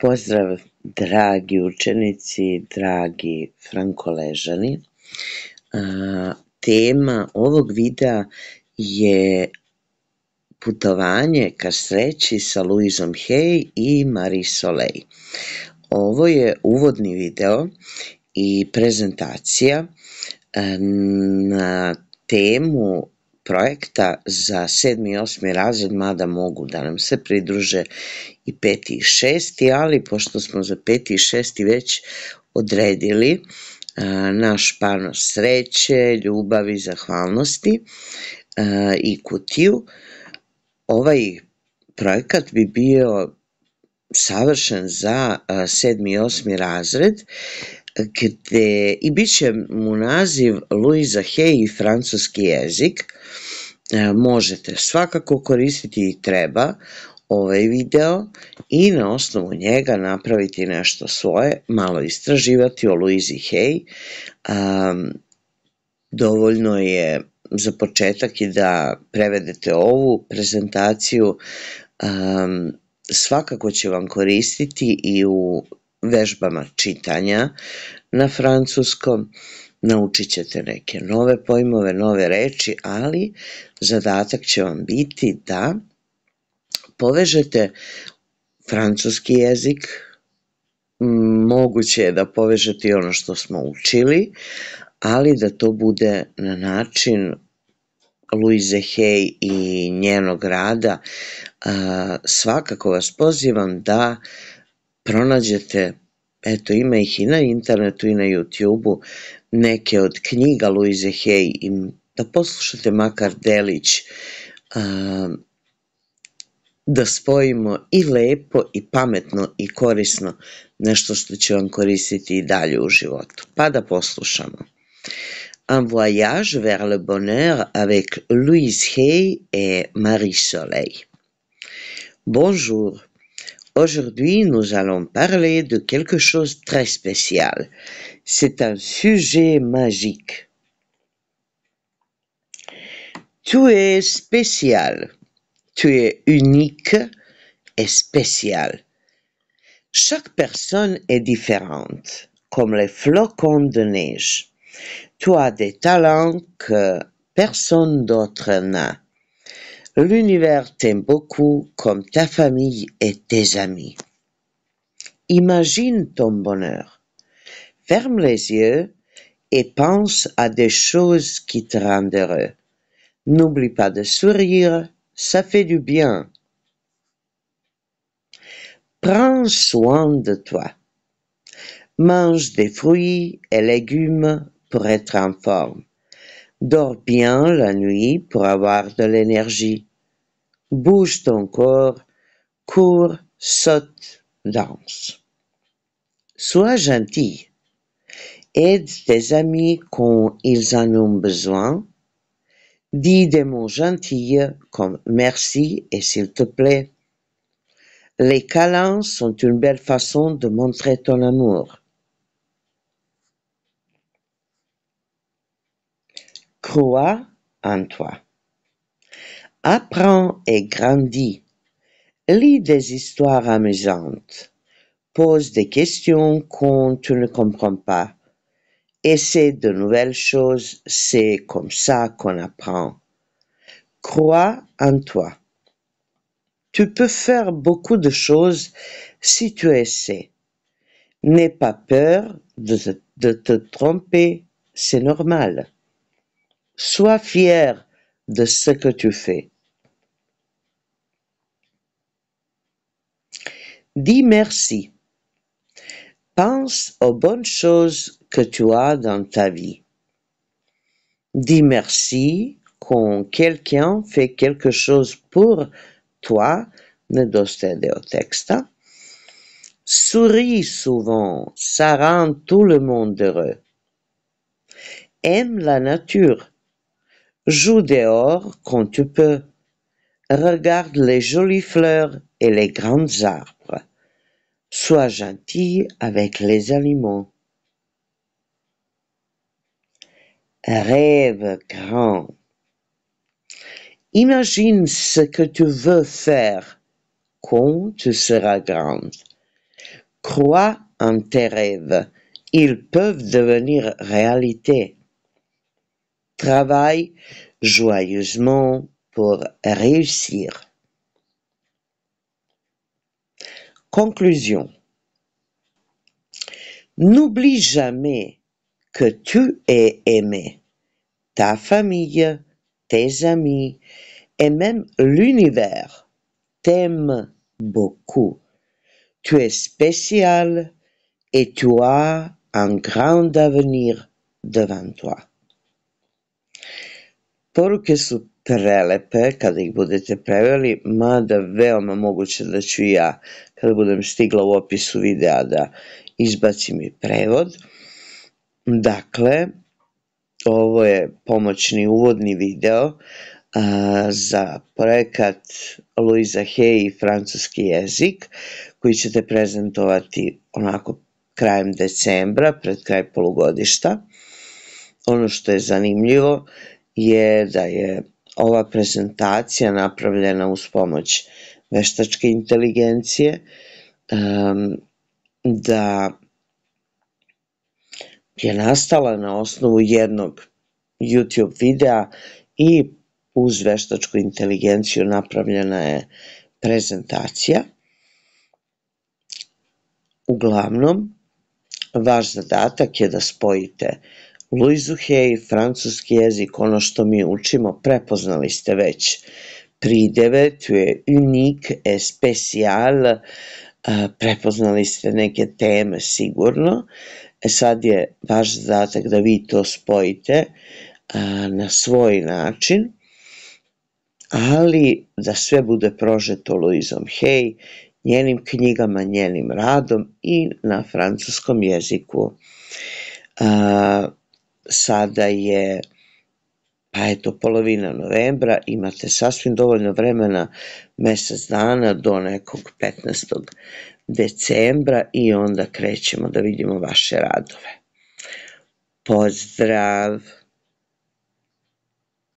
Pozdrav dragi učenici, dragi Frankoležani. Tema ovog videa je putovanje ka sreći sa Louisom Hay i Marie Soleil. Ovo je uvodni video i prezentacija na temu projekta za 7. i 8. razred, mada mogu da nam se pridruže i 5. i 6. ali pošto smo za 5. i 6. već odredili naš panos sreće, ljubavi, zahvalnosti i kutiju, ovaj projekat bi bio savršen za 7. i 8. razred, gde i bit će mu naziv Louisa Hay i francuski jezik. Možete svakako koristiti i treba ovaj video i na osnovu njega napraviti nešto svoje, malo istraživati o Louisi Hay. Dovoljno je za početak i da prevedete ovu prezentaciju, svakako će vam koristiti i u vežbama čitanja na francuskom. Naučit ćete neke nove pojmove, nove reči, ali zadatak će vam biti da povežete francuski jezik, moguće je da povežete i ono što smo učili, ali da to bude na način Louise Hay i njenog rada. Svakako vas pozivam da pronađete, eto ima ih i na internetu i na YouTube-u, neke od knjiga Louise Hay i da poslušate makar delić, da spojimo i lepo i pametno i korisno nešto što će vam koristiti i dalje u životu. Pa da poslušamo. Un voyage vers le bonheur avec Louise Hay et Marie Soleil. Bonjour. Aujourd'hui, nous allons parler de quelque chose de très spécial. C'est un sujet magique. Tu es spécial. Tu es unique et spécial. Chaque personne est différente, comme les flocons de neige. Tu as des talents que personne d'autre n'a. L'univers t'aime beaucoup comme ta famille et tes amis. Imagine ton bonheur. Ferme les yeux et pense à des choses qui te rendent heureux. N'oublie pas de sourire, ça fait du bien. Prends soin de toi. Mange des fruits et légumes pour être en forme. Dors bien la nuit pour avoir de l'énergie. Bouge ton corps, cours, saute, danse. Sois gentil. Aide tes amis quand ils en ont besoin. Dis des mots gentils comme merci et s'il te plaît. Les câlins sont une belle façon de montrer ton amour. Crois en toi. Apprends et grandis. Lis des histoires amusantes. Pose des questions quand tu ne comprends pas. Essaie de nouvelles choses, c'est comme ça qu'on apprend. Crois en toi. Tu peux faire beaucoup de choses si tu essaies. N'aie pas peur de te tromper, c'est normal. Sois fier de ce que tu fais. Dis merci. Pense aux bonnes choses que tu as dans ta vie. Dis merci quand quelqu'un fait quelque chose pour toi, ne dostedes o texta. Souris souvent, ça rend tout le monde heureux. Aime la nature. Joue dehors quand tu peux. Regarde les jolies fleurs et les grands arbres. Sois gentil avec les animaux. Rêve grand. Imagine ce que tu veux faire quand tu seras grande. Crois en tes rêves, ils peuvent devenir réalité. Travaille joyeusement pour réussir. Conclusion. N'oublie jamais que tu es aimé. Ta famille, tes amis et même l'univers t'aiment beaucoup. Tu es spécial et tu as un grand avenir devant toi. Poruke su prelepe kada ih budete preveli, mada veoma moguće da ću i ja, kada budem stigla u opisu videa, da izbacim i prevod. Dakle, ovo je pomoćni uvodni video za projekat Louisa Hay i francuski jezik, koji ćete prezentovati onako krajem decembra, pred kraj polugodišta. Ono što je zanimljivo je da je ova prezentacija napravljena uz pomoć veštačke inteligencije, da je nastala na osnovu jednog YouTube videa i uz veštačku inteligenciju napravljena je prezentacija. Uglavnom, vaš zadatak je da spojite Louisu Hay, francuski jezik, ono što mi učimo, prepoznali ste već prideve, tu je unique et spécial, prepoznali ste neke teme sigurno. Sad je vaš zadatak da vi to spojite na svoj način, ali da sve bude prožeto Louisom Hay, njenim knjigama, njenim radom i na francuskom jeziku. Sada je, polovina novembra, imate sasvim dovoljno vremena, mesec dana do nekog 15. decembra i onda krećemo da vidimo vaše radove. Pozdrav!